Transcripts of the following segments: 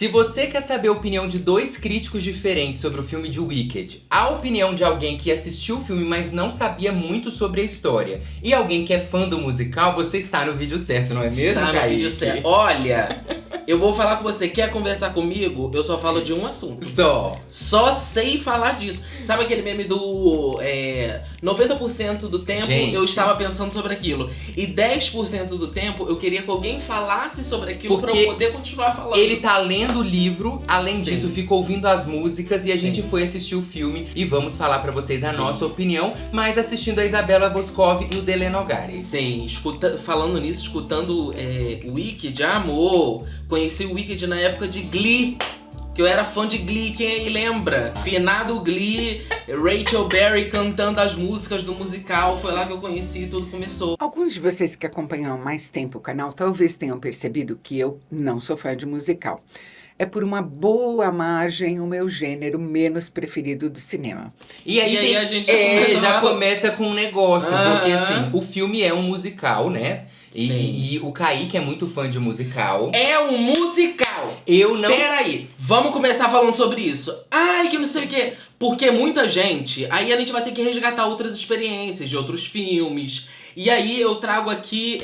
Se você quer saber a opinião de dois críticos diferentes sobre o filme de Wicked, a opinião de alguém que assistiu o filme, mas não sabia muito sobre a história, e alguém que é fã do musical, você está no vídeo certo, não é mesmo, Está no Kaique? vídeo certo. Olha, eu vou falar com você. Quer conversar comigo? Eu só falo de um assunto. Só sei falar disso. Sabe aquele meme do 90% do tempo eu estava pensando sobre aquilo. E 10% do tempo eu queria que alguém falasse sobre aquilo pra eu poder continuar falando. Ele tá lendo o livro, além disso ficou ouvindo as músicas e a gente foi assistir o filme. E vamos falar pra vocês a nossa opinião, mas assistindo a Isabela Boscov e o Dele Nogari. Sim, falando nisso, escutando Wicked, amor. Conheci o Wicked na época de Glee. Que eu era fã de Glee, quem aí lembra? Finado Glee, Rachel Berry cantando as músicas do musical. Foi lá que eu conheci e tudo começou. Alguns de vocês que acompanham há mais tempo o canal talvez tenham percebido que eu não sou fã de musical. É por uma boa margem o meu gênero menos preferido do cinema. E aí a gente já começa com um negócio, porque assim, o filme é um musical, né? E o Kaique é muito fã de musical. É um musical! Eu não... Peraí, vamos começar falando sobre isso. Ai, que não sei o quê. Porque muita gente... Aí a gente vai ter que resgatar outras experiências de outros filmes. E aí eu trago aqui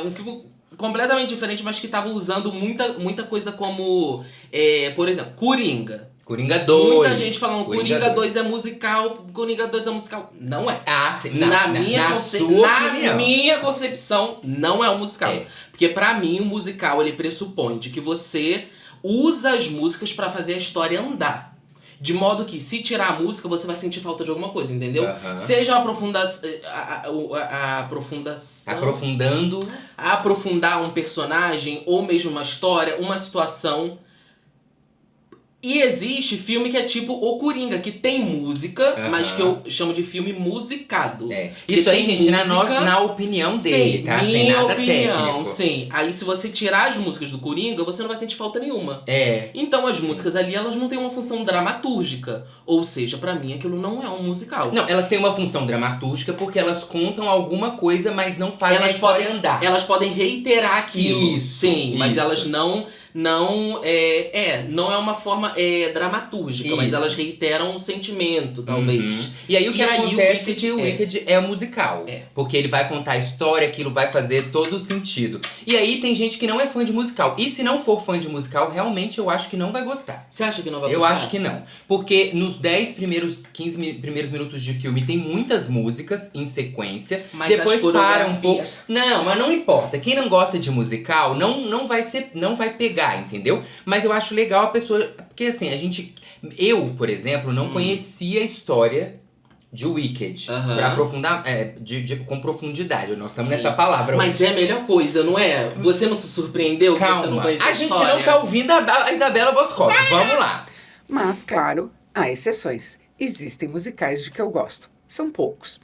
um filme completamente diferente, mas que tava usando muita coisa como... por exemplo, Coringa. Coringa 2. Muita gente falando Coringa 2 é musical, Coringa 2 é musical. Não é. Ah, sim. Na minha concepção, não é um musical. Porque pra mim, o musical, ele pressupõe de que você usa as músicas pra fazer a história andar. De modo que, se tirar a música, você vai sentir falta de alguma coisa, entendeu? Seja aprofundar um personagem, ou mesmo uma história, uma situação. E existe filme que é tipo O Coringa, que tem música, mas que eu chamo de filme musicado. Isso aí, gente, na opinião dele, tá? Sem nada técnico. Sim. Aí se você tirar as músicas do Coringa, você não vai sentir falta nenhuma. Então as músicas ali, elas não têm uma função dramatúrgica. Ou seja, pra mim aquilo não é um musical. Não, elas têm uma função dramatúrgica porque elas contam alguma coisa, mas não fazem a história andar. Elas podem reiterar aquilo. Isso, mas elas não é uma forma dramatúrgica, mas elas reiteram um sentimento, talvez. E aí o que acontece é que o Wicked é musical. Porque ele vai contar a história, aquilo vai fazer todo o sentido. E aí tem gente que não é fã de musical. E se não for fã de musical, realmente eu acho que não vai gostar. Você acha que não vai gostar? Eu acho que não. Porque nos 15 primeiros minutos de filme tem muitas músicas em sequência. Mas depois para um pouco. Não, mas não importa. Quem não gosta de musical não vai pegar, entendeu? Mas eu acho legal a pessoa... Porque assim, eu, por exemplo, não conhecia a história de Wicked. Pra aprofundar... com profundidade. Nós estamos nessa palavra. Mas é a melhor coisa, não é? Você não se surpreendeu que você não conhecia a história? A gente não tá ouvindo a Isabela Boscov. Vamos lá. Mas, claro, há exceções. Existem musicais de que eu gosto. São poucos.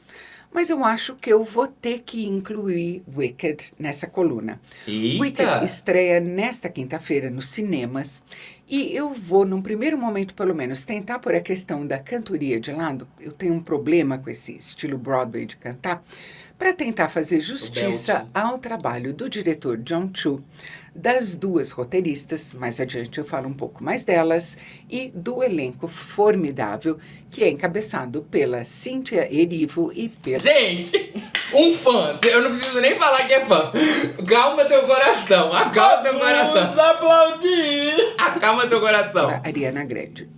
Mas eu acho que eu vou ter que incluir Wicked nessa coluna. Wicked estreia nesta quinta-feira nos cinemas. E eu vou, num primeiro momento pelo menos, tentar pôr a questão da cantoria de lado. Eu tenho um problema com esse estilo Broadway de cantar. Para tentar fazer justiça ao trabalho do diretor John Chu, das duas roteiristas, mais adiante eu falo um pouco mais delas, e do elenco formidável que é encabeçado pela Cynthia Erivo e pela... Gente, um fã, eu não preciso nem falar que é fã. Calma teu coração, acalma teu coração. Vamos aplaudir! Acalma teu coração. Ariana Grande.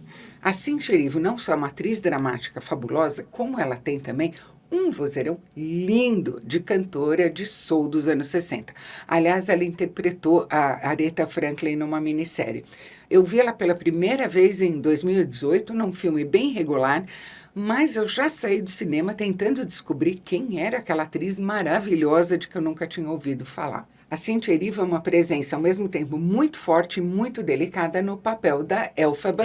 A Cynthia Erivo não só é uma atriz dramática fabulosa, como ela tem também um vozeirão lindo de cantora de soul dos anos 60. Aliás, ela interpretou a Aretha Franklin numa minissérie. Eu vi ela pela primeira vez em 2018, num filme bem regular, mas eu já saí do cinema tentando descobrir quem era aquela atriz maravilhosa de que eu nunca tinha ouvido falar. A Cynthia Erivo é uma presença, ao mesmo tempo, muito forte e muito delicada no papel da Elphaba,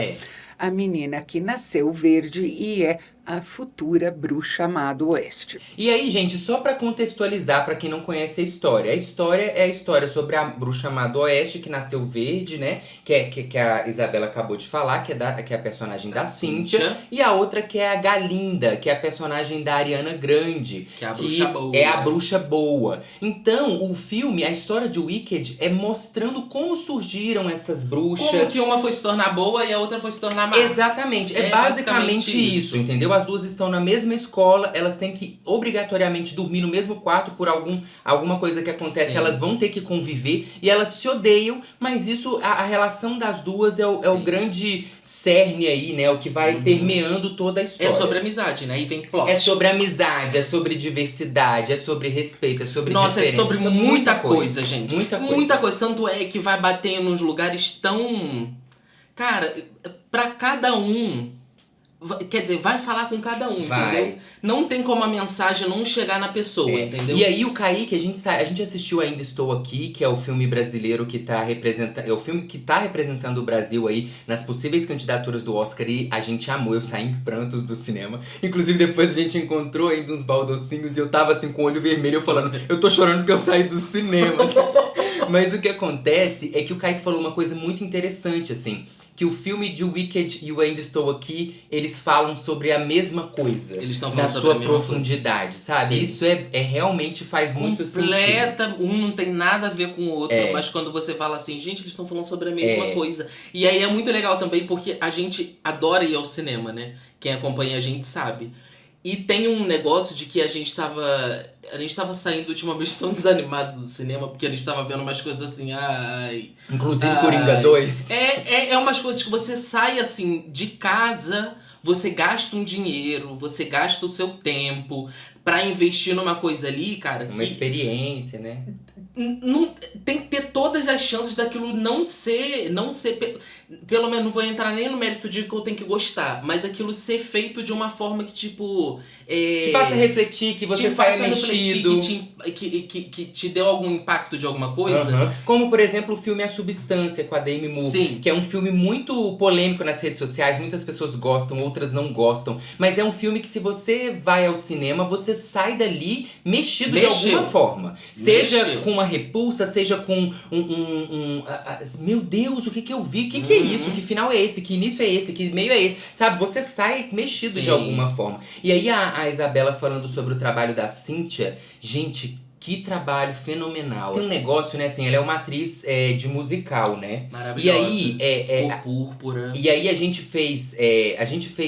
a menina que nasceu verde e é a futura bruxa má do oeste. E aí, gente, só pra contextualizar, pra quem não conhece a história é a história sobre a bruxa má do oeste, que nasceu verde, né? Que a Isabela acabou de falar, que é a personagem da Cíntia. E a outra que é a Galinda, que é a personagem da Ariana Grande. Que é a bruxa boa. É a bruxa boa. Então, o filme, a história de Wicked é mostrando como surgiram essas bruxas. Como que uma foi se tornar boa e a outra foi se tornar má. Exatamente. É basicamente isso, entendeu? As duas estão na mesma escola, elas têm que obrigatoriamente dormir no mesmo quarto por alguma coisa que acontece. Sim. Elas vão ter que conviver e elas se odeiam, mas isso, a relação das duas é o grande cerne aí, né? O que vai permeando toda a história. É sobre amizade, né? E vem plot. É sobre amizade, é sobre diversidade, é sobre respeito, é sobre Nossa, diferença. É sobre muita coisa, gente. Muita coisa. Tanto é que vai bater nos lugares tão... Cara, pra cada um... Quer dizer, vai falar com cada um, entendeu? Não tem como a mensagem não chegar na pessoa, entendeu? E aí o Kaique, a gente assistiu Ainda Estou Aqui, que é o filme brasileiro que tá representando... É o filme que tá representando o Brasil aí nas possíveis candidaturas do Oscar e a gente amou. Eu saí em prantos do cinema. Inclusive, depois a gente encontrou ainda uns baldocinhos e eu tava assim com o olho vermelho, eu falando, eu tô chorando porque eu saí do cinema. Mas o que acontece é que o Kaique falou uma coisa muito interessante, assim... Que o filme de Wicked e o Ainda Estou Aqui, eles falam sobre a mesma coisa. Eles estão falando na sua profundidade, sabe? Sim. Isso realmente faz muito sentido. Um não tem nada a ver com o outro, mas quando você fala assim, gente, eles estão falando sobre a mesma coisa. E aí é muito legal também, porque a gente adora ir ao cinema, né? Quem acompanha a gente sabe. E tem um negócio de que a gente tava saindo ultimamente tão desanimado do cinema, porque a gente tava vendo umas coisas assim, Inclusive Coringa 2. É umas coisas que você sai assim de casa, você gasta um dinheiro, você gasta o seu tempo pra investir numa coisa ali, cara. Uma experiência, né? Não, tem que ter todas as chances daquilo não ser pelo menos não vou entrar nem no mérito de que eu tenho que gostar, mas aquilo ser feito de uma forma que tipo te faça refletir, que você saia mexido, que te deu algum impacto de alguma coisa. Como por exemplo o filme A Substância com a Demi Moore. Sim. Que é um filme muito polêmico nas redes sociais, muitas pessoas gostam, outras não gostam, mas é um filme que se você vai ao cinema, você sai dali mexido de alguma forma, seja com uma repulsa, seja com meu Deus, o que eu vi? O que é isso? Que final é esse? Que início é esse? Que meio é esse? Sabe? Você sai mexido de alguma forma. E aí a Isabela falando sobre o trabalho da Cíntia, gente, que trabalho fenomenal. Tem um negócio, né, assim, ela é uma atriz de musical, né? Maravilhosa. E aí, Púrpura. E aí a gente fez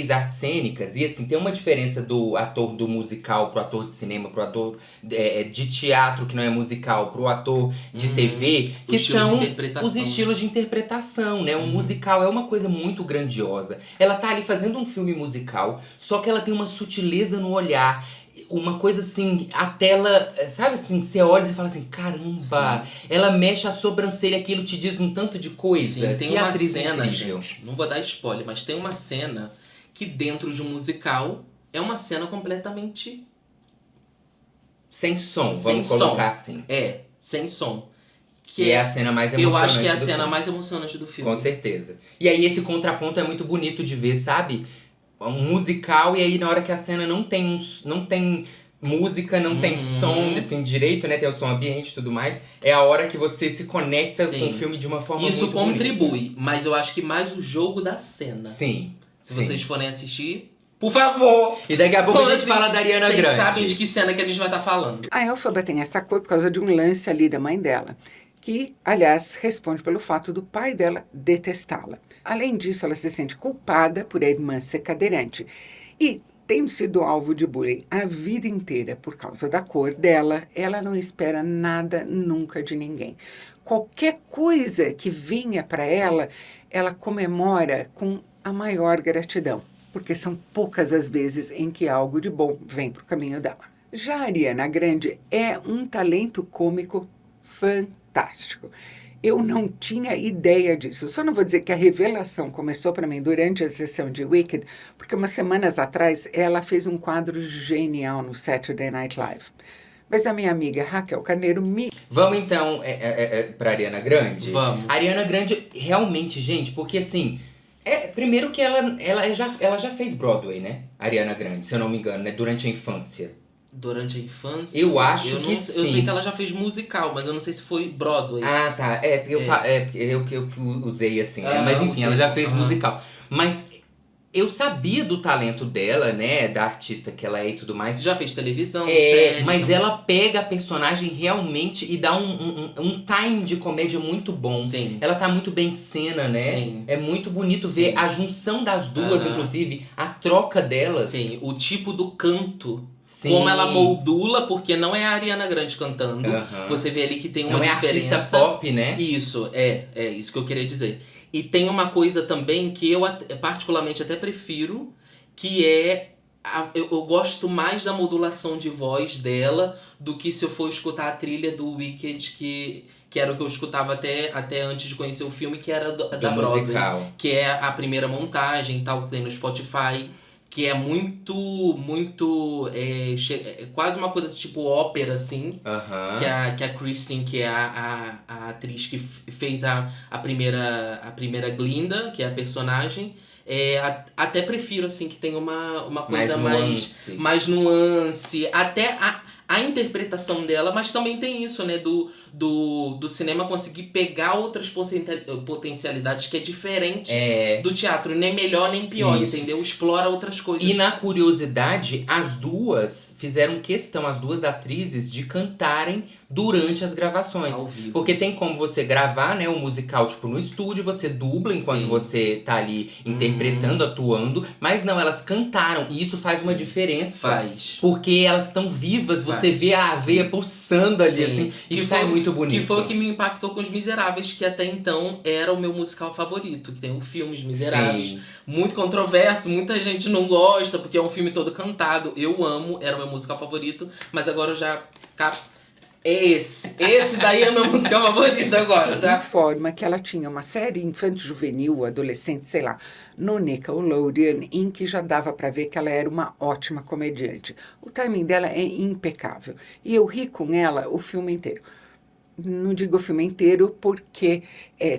artes cênicas e assim, tem uma diferença do ator do musical pro ator de cinema, pro ator de teatro que não é musical, pro ator de TV, que são os estilos de interpretação, né? Um musical é uma coisa muito grandiosa. Ela tá ali fazendo um filme musical, só que ela tem uma sutileza no olhar. Uma coisa assim, a tela, sabe assim, você olha e fala assim, caramba, ela mexe a sobrancelha, aquilo te diz um tanto de coisa. Sim, tem uma cena, gente, não vou dar spoiler, mas tem uma cena que dentro de um musical é uma cena completamente... sem som, vamos colocar assim. Sem som. Que é a cena mais emocionante. Eu acho que é a cena mais emocionante do filme. Com certeza. E aí esse contraponto é muito bonito de ver, sabe? Um musical, e aí na hora que a cena não tem música, não tem som assim direito, né? Tem o som ambiente e tudo mais. É a hora que você se conecta com o filme de uma forma muito bonita. Isso contribui, mas eu acho que mais o jogo da cena. Sim. Se vocês forem assistir, por favor! E daqui a pouco a gente fala da Ariana Grande. Vocês sabem de que cena que a gente vai estar falando. A Elphaba tem essa cor por causa de um lance ali da mãe dela, que, aliás, responde pelo fato do pai dela detestá-la. Além disso, ela se sente culpada por a irmã ser cadeirante. E, tendo sido alvo de bullying a vida inteira por causa da cor dela, ela não espera nada nunca de ninguém. Qualquer coisa que vinha para ela, ela comemora com a maior gratidão, porque são poucas as vezes em que algo de bom vem para o caminho dela. Já a Ariana Grande é um talento cômico fantástico. Eu não tinha ideia disso. Só não vou dizer que a revelação começou para mim durante a sessão de Wicked, porque umas semanas atrás ela fez um quadro genial no Saturday Night Live. Mas a minha amiga Raquel Carneiro me... Vamos então pra Ariana Grande? Vamos. A Ariana Grande, realmente, gente, porque assim... Primeiro que ela já fez Broadway, né? Ariana Grande, se eu não me engano, né? Durante a infância. Durante a infância? Eu acho que sim. Eu sei que ela já fez musical, mas eu não sei se foi Broadway. Ah, tá. Eu usei assim, né? Mas enfim, ela já fez musical. Mas eu sabia do talento dela, né? Da artista que ela é e tudo mais. Já fez televisão, série. Mas ela pega a personagem realmente e dá um time de comédia muito bom. Sim. Ela tá muito bem em cena, né? Sim. É muito bonito ver a junção das duas, inclusive. A troca delas. Sim, o tipo do canto. Sim. Como ela moldula, porque não é a Ariana Grande cantando. Você vê ali que tem uma diferença. Não é artista pop, né? Isso, é isso que eu queria dizer. E tem uma coisa também que eu particularmente até prefiro, que é... Eu gosto mais da modulação de voz dela do que se eu for escutar a trilha do Wicked, que era o que eu escutava até antes de conhecer o filme, que era da Broadway. Musical. Que é a primeira montagem, tal, que tem no Spotify. Que é muito quase uma coisa tipo ópera, assim. Que a Kristen, que é a atriz que fez a primeira Glinda, que é a personagem. Até prefiro, assim, que tenha uma coisa mais nuance. Até a interpretação dela, mas também tem isso, né? Do cinema conseguir pegar outras potencialidades que é diferente do teatro. Nem melhor, nem pior, entendeu? Explora outras coisas. E na curiosidade, as duas fizeram questão, as duas atrizes, de cantarem durante as gravações. Ao vivo. Porque tem como você gravar, né, um musical, tipo, no estúdio, você dubla enquanto você tá ali interpretando, atuando. Mas não, elas cantaram. E isso faz uma diferença. Faz. Porque elas estão vivas, você vê a veia pulsando ali, assim. E sai muito bonito. Que foi o que me impactou com Os Miseráveis, que até então era o meu musical favorito. Que tem o filme Os Miseráveis. Sim. Muito controverso, muita gente não gosta, porque é um filme todo cantado. Eu amo, era o meu musical favorito. Mas agora eu já... Esse daí é meu musical favorito agora, tá? De forma que ela tinha uma série infanto-juvenil, adolescente, sei lá, no Nickelodeon, em que já dava pra ver que ela era uma ótima comediante. O timing dela é impecável. E eu ri com ela o filme inteiro. Não digo o filme inteiro porque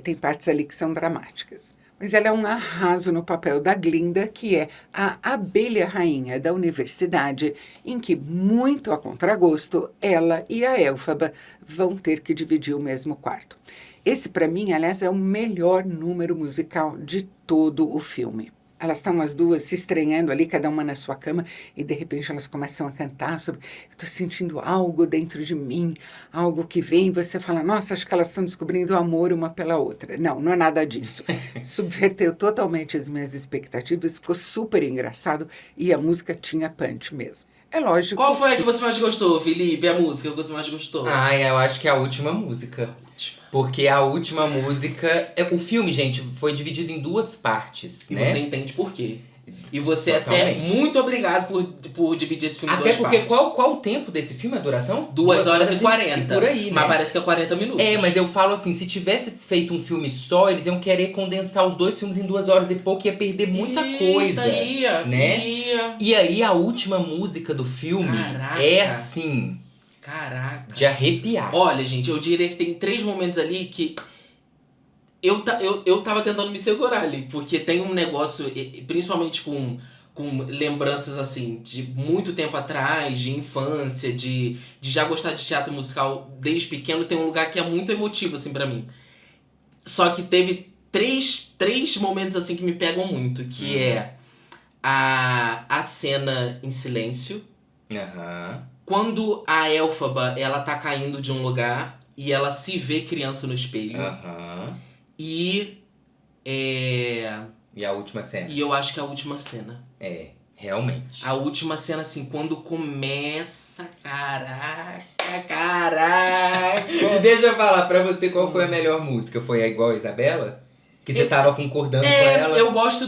tem partes ali que são dramáticas. Mas ela é um arraso no papel da Glinda, que é a abelha rainha da universidade, em que, muito a contragosto, ela e a Elphaba vão ter que dividir o mesmo quarto. Esse, para mim, aliás, é o melhor número musical de todo o filme. Elas estão as duas se estranhando ali, cada uma na sua cama, e de repente elas começam a cantar sobre: eu estou sentindo algo dentro de mim, algo que vem, e você fala: nossa, acho que elas estão descobrindo o amor uma pela outra. Não, não é nada disso. Subverteu totalmente as minhas expectativas, ficou super engraçado, e a música tinha punch mesmo. É lógico. Qual foi a que você mais gostou, Felipe? A música que você mais gostou? Eu acho que é a última música. Porque a última música... O filme, gente, foi dividido em duas partes, né? E você entende por quê. E você até muito obrigado por dividir esse filme em duas partes. Até porque qual o tempo desse filme, a duração? 2 horas e 40. Por aí, né? Mas parece que é 40 minutos. Mas eu falo assim, se tivesse feito um filme só, eles iam querer condensar os dois filmes em 2 horas e pouco, ia perder muita coisa. Né? E aí a última música do filme é assim... Caraca. De arrepiar. Olha, gente, eu diria que tem 3 momentos ali que eu tava tentando me segurar ali. Porque tem um negócio, principalmente com lembranças, assim, de muito tempo atrás, de infância, de já gostar de teatro musical desde pequeno. Tem um lugar que é muito emotivo, assim, pra mim. Só que teve três momentos, assim, que me pegam muito. Que é a cena em silêncio. Quando a Elphaba, ela tá caindo de um lugar e ela se vê criança no espelho. E a última cena. E eu acho que é a última cena. Realmente. A última cena, assim, quando começa... Caraca! E deixa eu falar pra você qual foi a melhor música. Foi a igual a Isabela? Que você tava concordando com ela? Eu gosto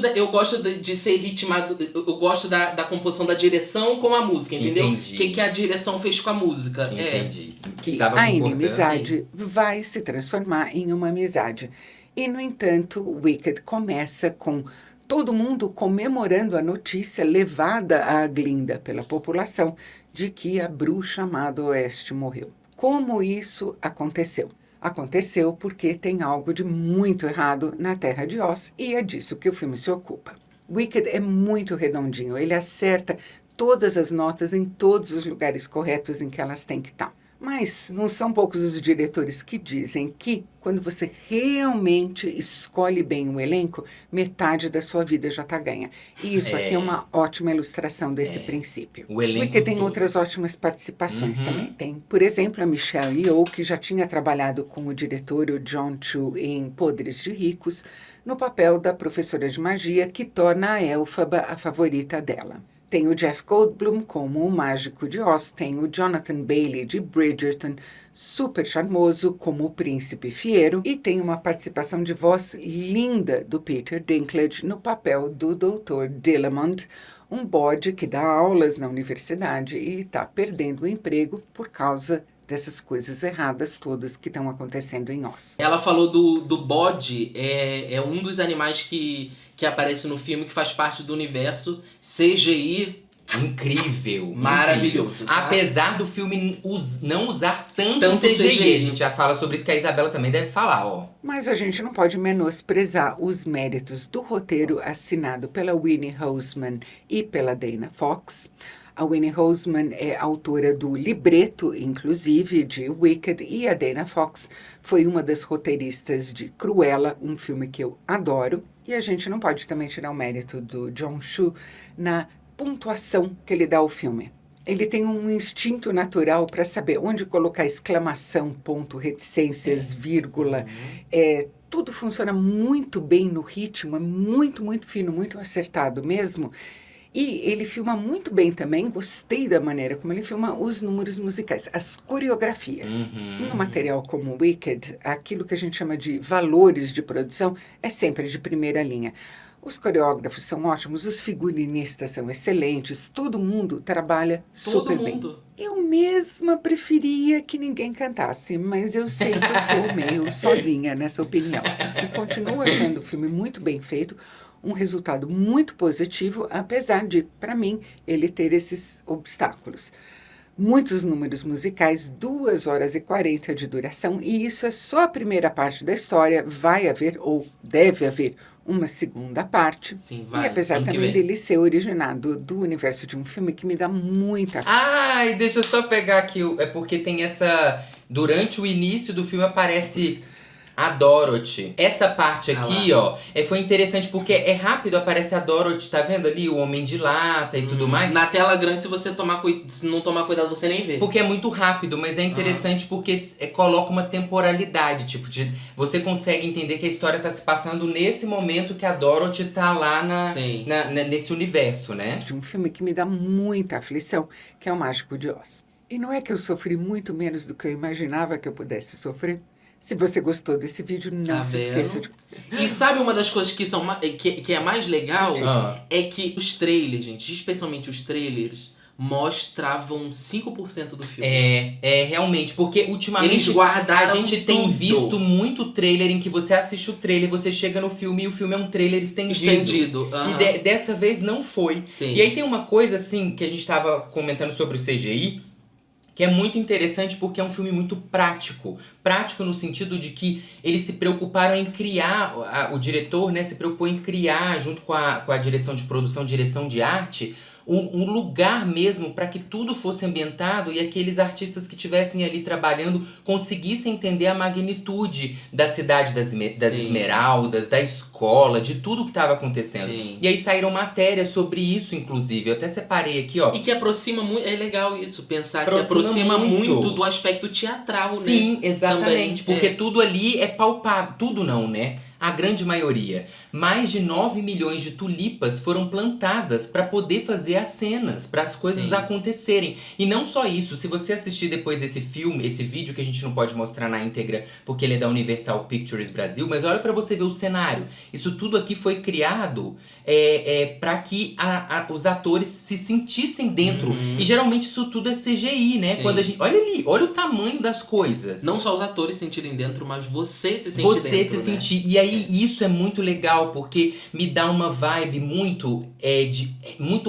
de ser ritmado. Eu gosto da composição da direção com a música, entendeu? Entendi. O que a direção fez com a música. Entendi. Que a inimizade vai se transformar em uma amizade. E, no entanto, Wicked começa com todo mundo comemorando a notícia levada à Glinda pela população de que a bruxa amada Oeste morreu. Como isso aconteceu? Aconteceu porque tem algo de muito errado na Terra de Oz e é disso que o filme se ocupa. Wicked é muito redondinho, ele acerta todas as notas em todos os lugares corretos em que elas têm que estar. Mas não são poucos os diretores que dizem que, quando você realmente escolhe bem o elenco, metade da sua vida já está ganha. E isso aqui é uma ótima ilustração desse princípio. O elenco Porque tem outras ótimas participações também. Tem, por exemplo, a Michelle Yeoh, que já tinha trabalhado com o diretor o John Chu em Podres de Ricos, no papel da professora de magia que torna a Elphaba a favorita dela. Tem o Jeff Goldblum como o mágico de Oz, tem o Jonathan Bailey de Bridgerton, super charmoso como o príncipe Fiero, e tem uma participação de voz linda do Peter Dinklage no papel do Dr. Dillamond, um bode que dá aulas na universidade e está perdendo o emprego por causa dessas coisas erradas todas que estão acontecendo em Oz. Ela falou do bode, é um dos animais que aparece no filme, que faz parte do universo CGI incrível. Maravilhoso. Tá? Apesar do filme não usar tanto CGI. A gente já fala sobre isso, que a Isabela também deve falar, ó. Mas a gente não pode menosprezar os méritos do roteiro assinado pela Winnie Hoseman e pela Dana Fox. A Winnie Hoseman é autora do libreto, inclusive, de Wicked, e a Dana Fox foi uma das roteiristas de Cruella, um filme que eu adoro. E a gente não pode também tirar o mérito do John Chu na pontuação que ele dá ao filme. Ele tem um instinto natural para saber onde colocar exclamação, ponto, reticências, vírgula. Tudo funciona muito bem no ritmo, é muito, muito fino, muito acertado mesmo. E ele filma muito bem também, gostei da maneira como ele filma os números musicais, as coreografias. Em um material como Wicked, aquilo que a gente chama de valores de produção é sempre de primeira linha. Os coreógrafos são ótimos, os figurinistas são excelentes, todo mundo trabalha super bem. Eu mesma preferia que ninguém cantasse, mas eu sei que eu estou meio sozinha nessa opinião. E continuo achando o filme muito bem feito, um resultado muito positivo, apesar de, para mim, ele ter esses obstáculos. Muitos números musicais, 2 horas e 40 de duração, e isso é só a primeira parte da história. Vai haver, ou deve haver, uma segunda parte. Sim, vai. E apesar também dele ser originado do universo de um filme que me dá muita... Ai, deixa eu só pegar aqui, é porque tem essa... Durante o início do filme aparece... A Dorothy. Essa parte aqui, ó, foi interessante porque é rápido, aparece a Dorothy, tá vendo ali? O Homem de Lata e tudo mais. Na tela grande, se você se não tomar cuidado, você nem vê. Porque é muito rápido, mas é interessante porque coloca uma temporalidade, tipo, você consegue entender que a história tá se passando nesse momento que a Dorothy tá lá nesse universo, né? De um filme que me dá muita aflição, que é O Mágico de Oz. E não é que eu sofri muito menos do que eu imaginava que eu pudesse sofrer? Se você gostou desse vídeo, não se esqueça de... E sabe uma das coisas que é mais legal? É que os trailers, gente, especialmente os trailers, mostravam 5% do filme. Realmente, porque ultimamente eles guardaram a gente tem visto muito trailer em que você assiste o trailer, você chega no filme e o filme é um trailer estendido. E dessa vez não foi. Sim. E aí tem uma coisa assim, que a gente tava comentando sobre o CGI, que é muito interessante porque é um filme muito prático. Prático no sentido de que eles se preocuparam em criar, o diretor, né, se preocupou em criar, junto com a direção de produção, direção de arte, um lugar mesmo para que tudo fosse ambientado e aqueles artistas que estivessem ali trabalhando conseguissem entender a magnitude da cidade das Esmeraldas, da escola, de tudo que estava acontecendo. Sim. E aí saíram matérias sobre isso, inclusive. Eu até separei aqui, ó. E que aproxima muito, é legal isso, pensar que aproxima muito do aspecto teatral, né? Sim, exatamente. Também, porque tudo ali é palpável. Tudo não, né? A grande maioria. Mais de 9 milhões de tulipas foram plantadas para poder fazer as cenas, para as coisas acontecerem. E não só isso, se você assistir depois esse vídeo que a gente não pode mostrar na íntegra porque ele é da Universal Pictures Brasil, mas olha para você ver o cenário. Isso tudo aqui foi criado para que os atores se sentissem dentro. E geralmente isso tudo é CGI, né? Sim. Quando a gente, olha ali, olha o tamanho das coisas. Não só os atores se sentirem dentro, mas você se sentir você dentro, se né? sentir. E aí aí isso é muito legal, porque me dá uma vibe muito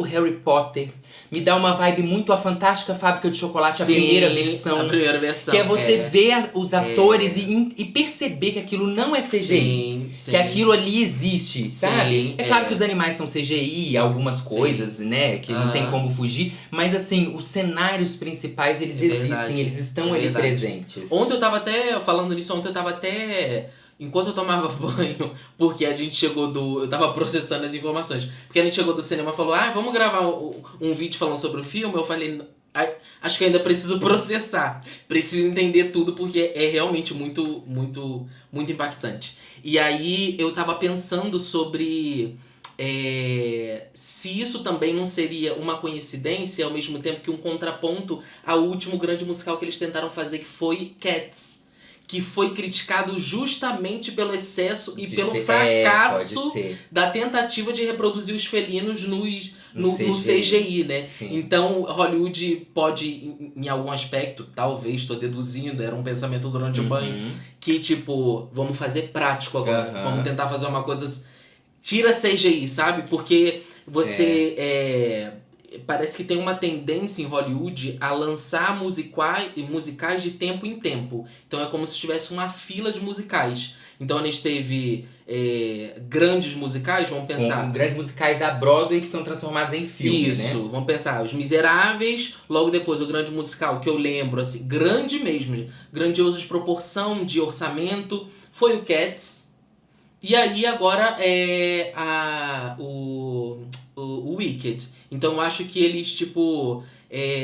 Harry Potter. Me dá uma vibe muito A Fantástica Fábrica de Chocolate, Sim, a primeira versão. A primeira versão. Que é você ver os atores e perceber que aquilo não é CGI. Sim. Que aquilo ali existe, sabe? Sim, É claro que os animais são CGI, algumas coisas, né? Que não tem como fugir. Mas assim, os cenários principais, eles existem, eles estão ali presentes. Ontem eu tava até, falando nisso, enquanto eu tomava banho, porque a gente chegou eu tava processando as informações. Porque a gente chegou do cinema e falou, vamos gravar um vídeo falando sobre o filme. Eu falei, acho que ainda preciso processar. Preciso entender tudo, porque é realmente muito, muito, muito impactante. E aí eu tava pensando sobre se isso também não seria uma coincidência, ao mesmo tempo que um contraponto ao último grande musical que eles tentaram fazer, que foi Cats. Que foi criticado justamente pelo excesso e pelo fracasso da tentativa de reproduzir os felinos no CGI, né? Sim. Então, Hollywood pode, em algum aspecto, talvez, estou deduzindo, era um pensamento durante o banho, que tipo, vamos fazer prático agora. Vamos tentar fazer uma coisa... Tira CGI, sabe? Porque você... parece que tem uma tendência em Hollywood a lançar musicais de tempo em tempo. Então é como se tivesse uma fila de musicais. Então a gente teve grandes musicais, vamos pensar... grandes musicais da Broadway que são transformados em filme, Isso, né? Vamos pensar, Os Miseráveis, logo depois o grande musical que eu lembro, assim, grande mesmo, grandioso de proporção, de orçamento, foi o Cats. E aí agora o Wicked. Então eu acho que eles, tipo,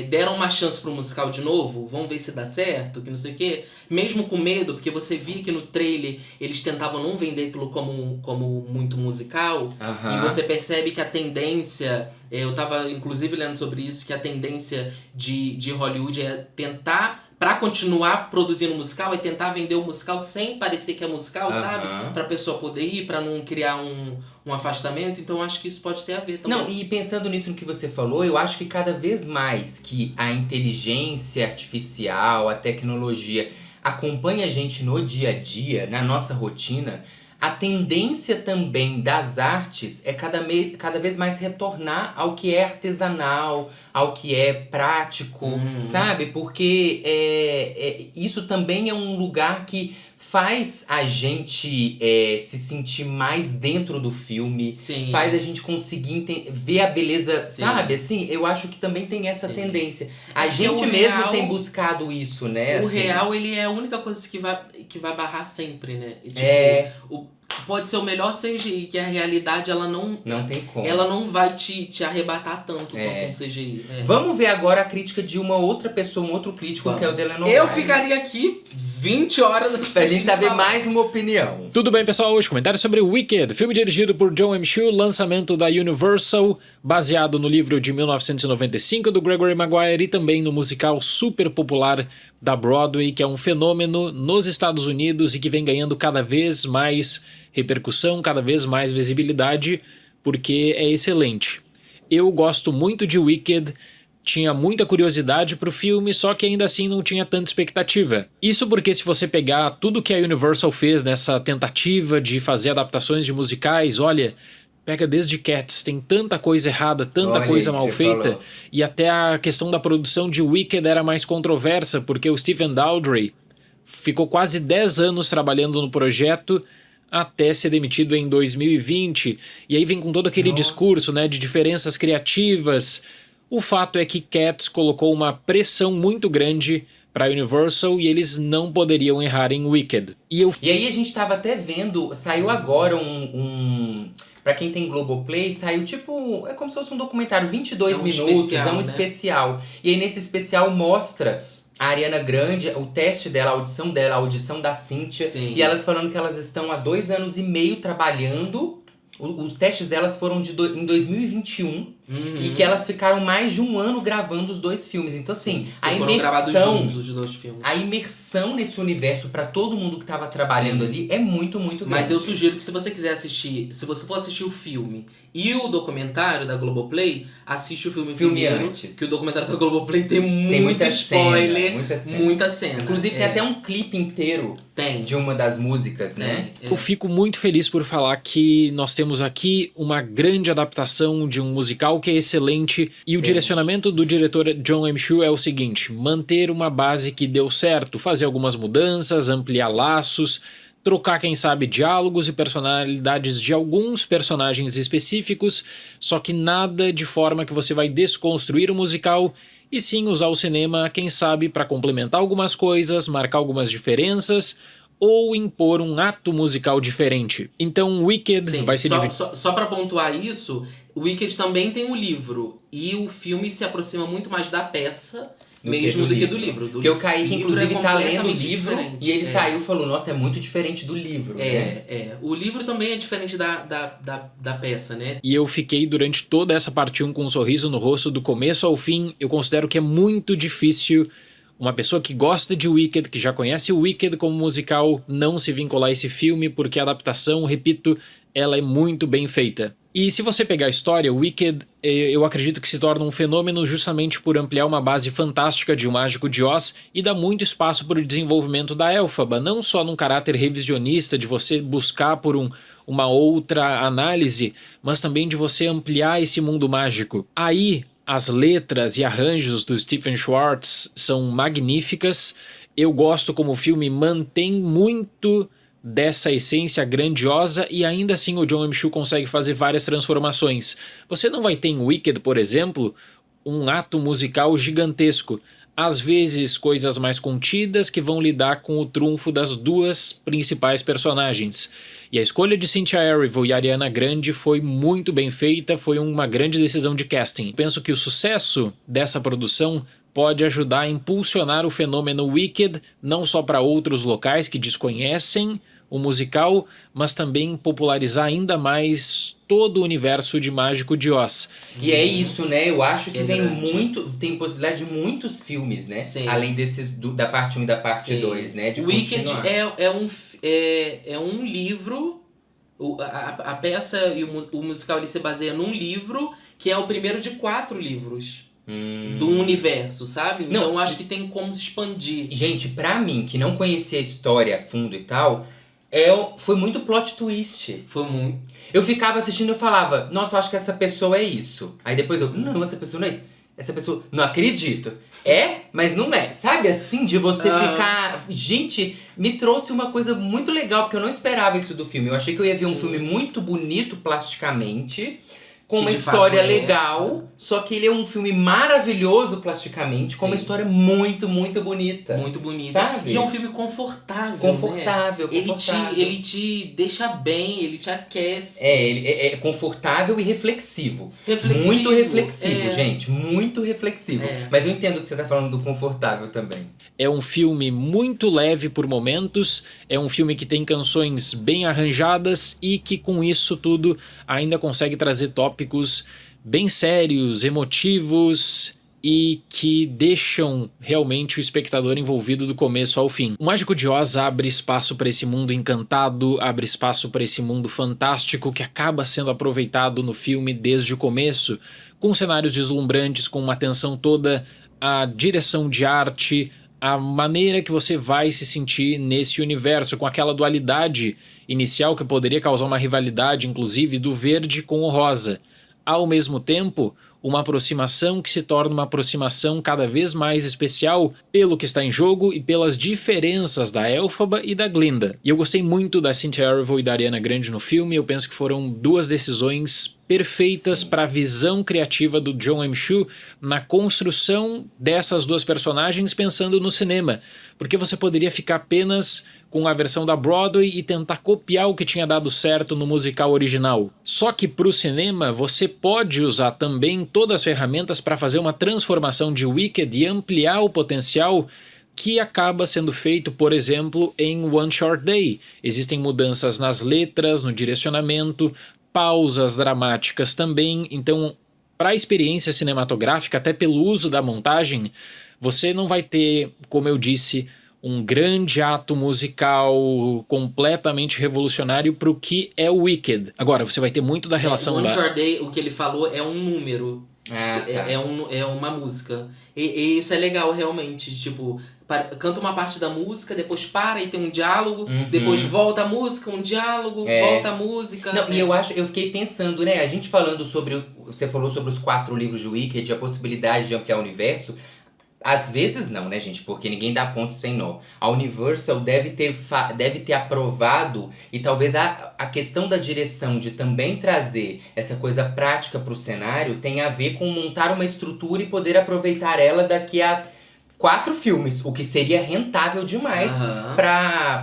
deram uma chance pro musical de novo. Vamos ver se dá certo, que não sei o quê. Mesmo com medo, porque você via que no trailer eles tentavam não vender aquilo como muito musical. E você percebe que a tendência... eu tava, inclusive, lendo sobre isso, que a tendência de Hollywood é tentar... Pra continuar produzindo musical, é tentar vender o musical sem parecer que é musical, sabe? Pra pessoa poder ir, pra não criar um afastamento. Então, acho que isso pode ter a ver também. Não, e pensando nisso no que você falou, eu acho que cada vez mais que a inteligência artificial, a tecnologia acompanha a gente no dia a dia, na nossa rotina... A tendência também das artes é cada vez mais retornar ao que é artesanal, ao que é prático, sabe? Porque isso também é um lugar que faz a gente se sentir mais dentro do filme. Sim. Faz a gente conseguir ver a beleza, sabe? Assim, eu acho que também tem essa tendência. A gente mesmo tem buscado isso, né? O assim. real, ele é a única coisa que vai barrar sempre, né? Tipo, pode ser o melhor CGI, que a realidade, ela não tem como. Ela não vai te arrebatar tanto quanto um CGI. Vamos ver agora a crítica de uma outra pessoa, um outro crítico, que é o Delano O'Brien. Eu ficaria aqui 20 horas pra gente saber mais uma opinião. Tudo bem, pessoal? Hoje comentário sobre Wicked, filme dirigido por Jon M. Chu, lançamento da Universal, baseado no livro de 1995 do Gregory Maguire e também no musical super popular da Broadway, que é um fenômeno nos Estados Unidos e que vem ganhando cada vez mais repercussão, cada vez mais visibilidade, porque é excelente. Eu gosto muito de Wicked, tinha muita curiosidade pro filme, só que ainda assim não tinha tanta expectativa. Isso porque se você pegar tudo que a Universal fez nessa tentativa de fazer adaptações de musicais, olha, pega desde Cats, tem tanta coisa errada, tanta coisa mal feita, falou. E até a questão da produção de Wicked era mais controversa, porque o Stephen Daldry ficou quase 10 anos trabalhando no projeto, até ser demitido em 2020, e aí vem com todo aquele discurso, né, de diferenças criativas. O fato é que Cats colocou uma pressão muito grande para Universal e eles não poderiam errar em Wicked. E aí a gente tava até vendo, saiu agora pra quem tem Globoplay, saiu tipo, é como se fosse um documentário, 22 minutos, é um especial. E aí nesse especial mostra a Ariana Grande, o teste dela, a audição da Cynthia. Sim. E elas falando que elas estão há 2 anos e meio trabalhando. Os testes delas foram em 2021. E que elas ficaram mais de 1 ano gravando os 2 filmes. Então, assim, a imersão. Juntos, os 2 filmes. A imersão nesse universo pra todo mundo que tava trabalhando ali é muito, muito grande. Mas eu sugiro que se você quiser assistir, se você for assistir o filme e o documentário da Globoplay, assiste o filme primeiro. Antes. Que o documentário da Globoplay tem muito spoiler, muita cena. Muita cena. Inclusive tem até um clipe inteiro Tem. De uma das músicas, né? Eu fico muito feliz por falar que nós temos aqui uma grande adaptação de um musical que é excelente. E o direcionamento do diretor John M. Chu é o seguinte: manter uma base que deu certo, fazer algumas mudanças, ampliar laços, trocar, quem sabe, diálogos e personalidades de alguns personagens específicos, só que nada de forma que você vai desconstruir o musical, e sim usar o cinema, quem sabe, para complementar algumas coisas, marcar algumas diferenças ou impor um ato musical diferente. Então Wicked vai ser... Só para pontuar isso, o Wicked também tem um livro, e o filme se aproxima muito mais da peça do que do livro. Porque o Kaique, inclusive, tá lendo o livro e ele saiu e falou, nossa, é muito diferente do livro. O livro também é diferente da peça, né? E eu fiquei durante toda essa parte 1 com um sorriso no rosto do começo ao fim. Eu considero que é muito difícil uma pessoa que gosta de Wicked, que já conhece o Wicked como musical, não se vincular a esse filme, porque a adaptação, repito, ela é muito bem feita. E se você pegar a história, Wicked, eu acredito que se torna um fenômeno justamente por ampliar uma base fantástica de O Mágico de Oz e dá muito espaço para o desenvolvimento da Elphaba, não só num caráter revisionista de você buscar por uma outra análise, mas também de você ampliar esse mundo mágico. Aí, as letras e arranjos do Stephen Schwartz são magníficas. Eu gosto como o filme mantém muito dessa essência grandiosa e ainda assim o John M. Chu consegue fazer várias transformações. Você não vai ter em Wicked, por exemplo, um ato musical gigantesco. Às vezes coisas mais contidas que vão lidar com o trunfo das duas principais personagens. E a escolha de Cynthia Erivo e Ariana Grande foi muito bem feita, foi uma grande decisão de casting. Penso que o sucesso dessa produção pode ajudar a impulsionar o fenômeno Wicked, não só para outros locais que desconhecem o musical, mas também popularizar ainda mais todo o universo de Mágico de Oz. E é isso, né? Eu acho que tem possibilidade de muitos filmes, né? Sim. Além desses da parte 1 e da parte 2, né? De Wicked é um livro. A peça e o musical ele se baseia num livro que é o primeiro de 4 livros. Do universo, sabe? Então eu acho que tem como se expandir. Gente, pra mim, que não conhecia a história a fundo e tal, foi muito plot twist. Foi muito. Eu ficava assistindo e eu falava, nossa, eu acho que essa pessoa é isso. Aí depois não, essa pessoa não é isso. Essa pessoa, não acredito. É, mas não é. Sabe assim, de você ficar... Gente, me trouxe uma coisa muito legal, porque eu não esperava isso do filme. Eu achei que eu ia ver um filme muito bonito plasticamente, com uma história legal, só que ele é um filme maravilhoso plasticamente, com uma história muito, muito bonita. Muito bonita. Sabe? E é um filme confortável. Confortável. Ele te deixa bem, ele te aquece. Ele é confortável e reflexivo. Muito reflexivo, gente. Muito reflexivo. Mas eu entendo que você tá falando do confortável também. É um filme muito leve por momentos, é um filme que tem canções bem arranjadas e que com isso tudo ainda consegue trazer tópicos bem sérios, emotivos e que deixam realmente o espectador envolvido do começo ao fim. O Mágico de Oz abre espaço para esse mundo encantado, abre espaço para esse mundo fantástico que acaba sendo aproveitado no filme desde o começo, com cenários deslumbrantes, com uma atenção toda à direção de arte, a maneira que você vai se sentir nesse universo, com aquela dualidade inicial que poderia causar uma rivalidade, inclusive, do verde com o rosa. Ao mesmo tempo, uma aproximação que se torna uma aproximação cada vez mais especial pelo que está em jogo e pelas diferenças da Elphaba e da Glinda. E eu gostei muito da Cynthia Erivo e da Ariana Grande no filme, eu penso que foram duas decisões perfeitas para a visão criativa do John M. Chu na construção dessas duas personagens pensando no cinema, porque você poderia ficar apenas com a versão da Broadway e tentar copiar o que tinha dado certo no musical original. Só que para o cinema você pode usar também todas as ferramentas para fazer uma transformação de Wicked e ampliar o potencial que acaba sendo feito, por exemplo, em One Short Day. Existem mudanças nas letras, no direcionamento, pausas dramáticas também. Então, para a experiência cinematográfica, até pelo uso da montagem, você não vai ter, como eu disse, um grande ato musical completamente revolucionário para o que é o Wicked. Agora, você vai ter muito da relação One Short Day, o que ele falou é um número. É uma música. E isso é legal, realmente. Tipo, canta uma parte da música, depois para e tem um diálogo, depois volta a música, um diálogo, volta a música. Não, e eu fiquei pensando, né, a gente falando sobre, você falou sobre os 4 livros de Wicked, a possibilidade de ampliar o universo. Às vezes não, né, gente? Porque ninguém dá ponto sem nó. A Universal deve ter aprovado, e talvez a questão da direção de também trazer essa coisa prática pro cenário tenha a ver com montar uma estrutura e poder aproveitar ela daqui a 4 filmes, o que seria rentável demais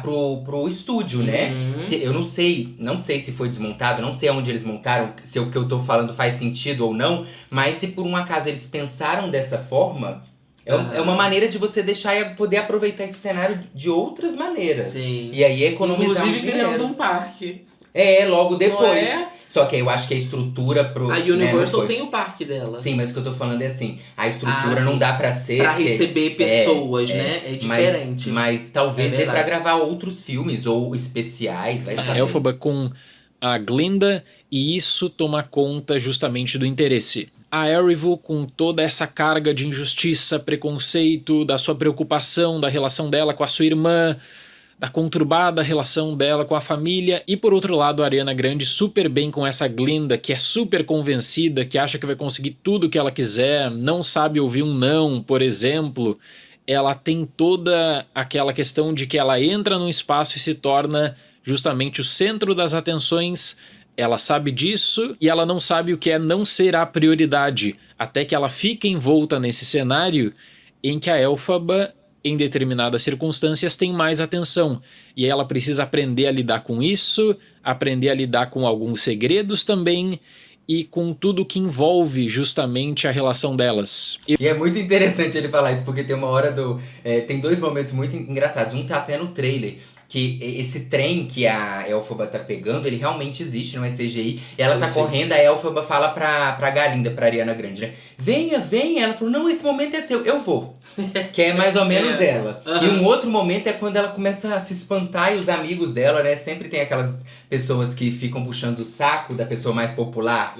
pro estúdio, né? Eu não sei se foi desmontado, não sei aonde eles montaram, se o que eu tô falando faz sentido ou não, mas se por um acaso eles pensaram dessa forma, é uma maneira de você deixar e poder aproveitar esse cenário de outras maneiras. Sim. E aí economizar inclusive dinheiro. criando um parque. Logo depois. Não é? Só que aí eu acho que a estrutura pro... A Universal tem o parque dela. Sim, mas o que eu tô falando é assim, a estrutura não dá pra ser... Pra receber pessoas, né? É diferente. Mas talvez dê pra gravar outros filmes ou especiais, vai saber. A Elphaba com a Glinda, e isso toma conta justamente do interesse. A Erivo, com toda essa carga de injustiça, preconceito, da sua preocupação, da relação dela com a sua irmã, da conturbada relação dela com a família. E por outro lado, a Ariana Grande super bem com essa Glinda, que é super convencida, que acha que vai conseguir tudo que ela quiser, não sabe ouvir um não, por exemplo. Ela tem toda aquela questão de que ela entra num espaço e se torna justamente o centro das atenções. Ela sabe disso e ela não sabe o que é não ser a prioridade, até que ela fica envolta nesse cenário em que a Elphaba, em determinadas circunstâncias, tem mais atenção. E aí ela precisa aprender a lidar com isso, aprender a lidar com alguns segredos também, e com tudo que envolve justamente a relação delas. E é muito interessante ele falar isso, porque tem uma hora tem 2 momentos muito engraçados. Um tá até no trailer, que esse trem que a Elphaba tá pegando, ele realmente existe, não é CGI. E ela tá correndo, a Elphaba fala pra Galinda, pra Ariana Grande, né? Venha. Ela falou, não, esse momento é seu, eu vou. Que é mais ou menos ela. E um outro momento é quando ela começa a se espantar e os amigos dela, né? Sempre tem aquelas pessoas que ficam puxando o saco da pessoa mais popular.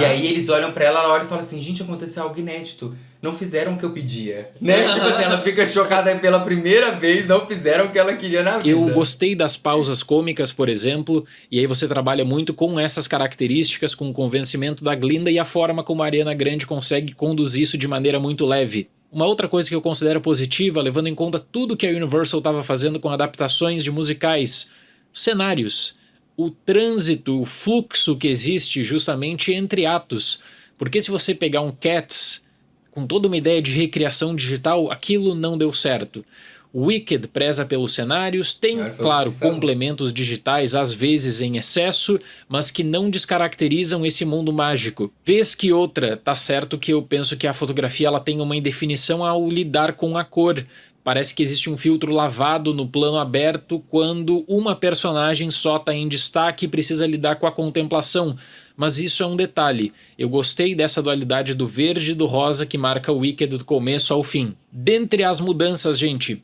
E aí eles olham pra ela olha e falam assim, gente, aconteceu algo inédito. Não fizeram o que eu pedia, né? Tipo assim, ela fica chocada pela primeira vez, não fizeram o que ela queria na vida. Eu gostei das pausas cômicas, por exemplo, e aí você trabalha muito com essas características, com o convencimento da Glinda e a forma como a Ariana Grande consegue conduzir isso de maneira muito leve. Uma outra coisa que eu considero positiva, levando em conta tudo que a Universal estava fazendo com adaptações de musicais, cenários, o trânsito, o fluxo que existe justamente entre atos. Porque se você pegar um Cats com toda uma ideia de recriação digital, aquilo não deu certo. Wicked preza pelos cenários, tem, claro, complementos digitais, às vezes em excesso, mas que não descaracterizam esse mundo mágico. Vez que outra, tá certo que eu penso que a fotografia ela tem uma indefinição ao lidar com a cor. Parece que existe um filtro lavado no plano aberto quando uma personagem só está em destaque e precisa lidar com a contemplação. Mas isso é um detalhe. Eu gostei dessa dualidade do verde e do rosa que marca o Wicked do começo ao fim. Dentre as mudanças, gente,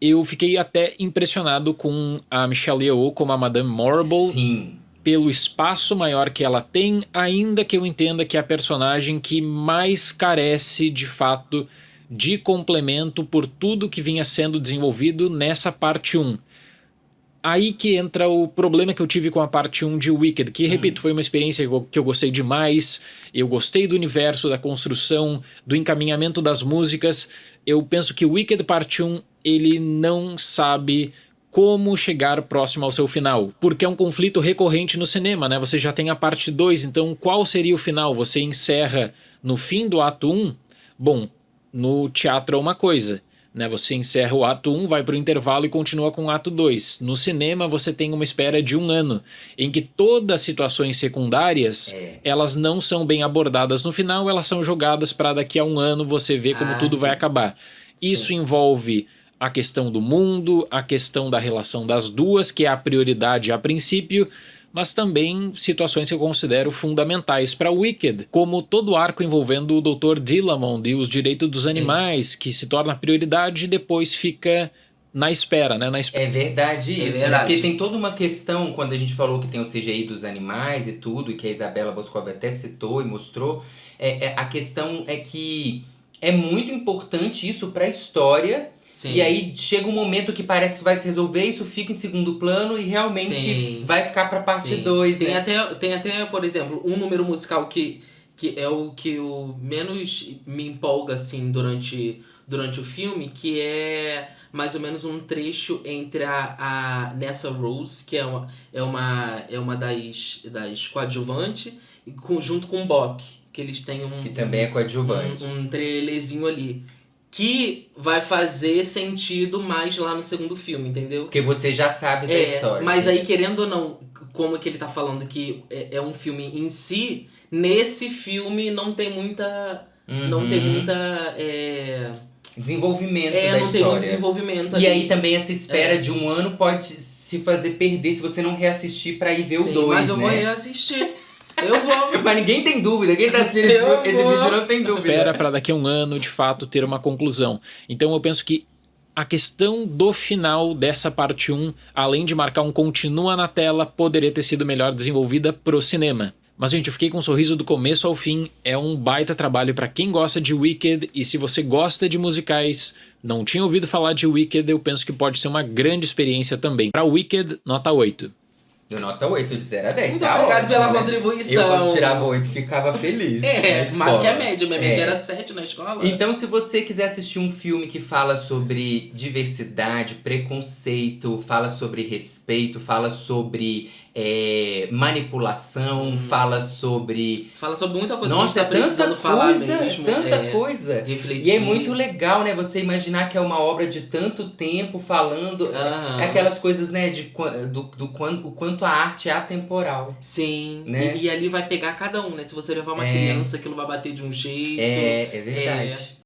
eu fiquei até impressionado com a Michelle Yeoh como a Madame Morrible. Sim. Pelo espaço maior que ela tem, ainda que eu entenda que é a personagem que mais carece, de fato, de complemento por tudo que vinha sendo desenvolvido nessa parte 1. Aí que entra o problema que eu tive com a parte 1 de Wicked, que, repito, foi uma experiência que eu gostei demais. Eu gostei do universo, da construção, do encaminhamento das músicas. Eu penso que Wicked parte 1, ele não sabe como chegar próximo ao seu final, porque é um conflito recorrente no cinema, né? Você já tem a parte 2, então qual seria o final? Você encerra no fim do ato 1? Bom, no teatro é uma coisa, né? Você encerra o ato 1, vai para o intervalo e continua com o ato 2. No cinema você tem uma espera de 1 ano, em que todas as situações secundárias, elas não são bem abordadas no final, elas são jogadas para daqui a 1 ano você ver como tudo vai acabar. Isso envolve a questão do mundo, a questão da relação das duas, que é a prioridade a princípio, mas também situações que eu considero fundamentais para Wicked, como todo o arco envolvendo o Dr. Dillamond e os direitos dos animais, que se torna prioridade e depois fica na espera, né? É verdade isso, né? Porque tem toda uma questão, quando a gente falou que tem o CGI dos animais e tudo, e que a Isabela Boscov até citou e mostrou, a questão é que é muito importante isso para a história Sim. E aí chega um momento que parece que vai se resolver, isso fica em segundo plano e realmente vai ficar pra parte 2, tem né? tem até, por exemplo, um número musical que é o que eu menos me empolga, assim, durante o filme, que é mais ou menos um trecho entre a Nessa Rose, que é uma das coadjuvantes, junto com o Bock, que eles têm que também é coadjuvante. Um trailerzinho ali. Que vai fazer sentido mais lá no segundo filme, entendeu? Porque você já sabe da história. Mas aí, querendo ou não, como que ele tá falando que é um filme em si, nesse filme não tem muita... Não tem muita... desenvolvimento da não história. Tem muito desenvolvimento ali. E aí também essa espera de um ano pode se fazer perder se você não reassistir pra ir ver o 2, mas eu né? vou reassistir. Eu vou. Mas ninguém tem dúvida. Quem tá assistindo esse vídeo não tem dúvida. Espera pra daqui a um ano, de fato, ter uma conclusão. Então eu penso que a questão do final dessa parte 1, além de marcar um continua na tela, poderia ter sido melhor desenvolvida pro cinema. Mas, gente, eu fiquei com um sorriso do começo ao fim. É um baita trabalho pra quem gosta de Wicked. E se você gosta de musicais, não tinha ouvido falar de Wicked, eu penso que pode ser uma grande experiência também. Pra Wicked, nota 8. Eu nota 8, de 0 a 10. Muito tá obrigado ótimo, pela né? contribuição. Eu, quando tirava 8, ficava feliz. Mais que a média. Minha média era 7 na escola. Então, se você quiser assistir um filme que fala sobre diversidade, preconceito, fala sobre respeito, fala sobre manipulação, fala sobre muita coisa nossa, que a gente tá precisando falar mesmo. Tanta coisa. Refletir. E é muito legal, né? Você imaginar que é uma obra de tanto tempo falando. É aquelas coisas, né? O quanto a arte é atemporal. Sim. Né? E ali vai pegar cada um, né? Se você levar uma criança, aquilo vai bater de um jeito. É verdade.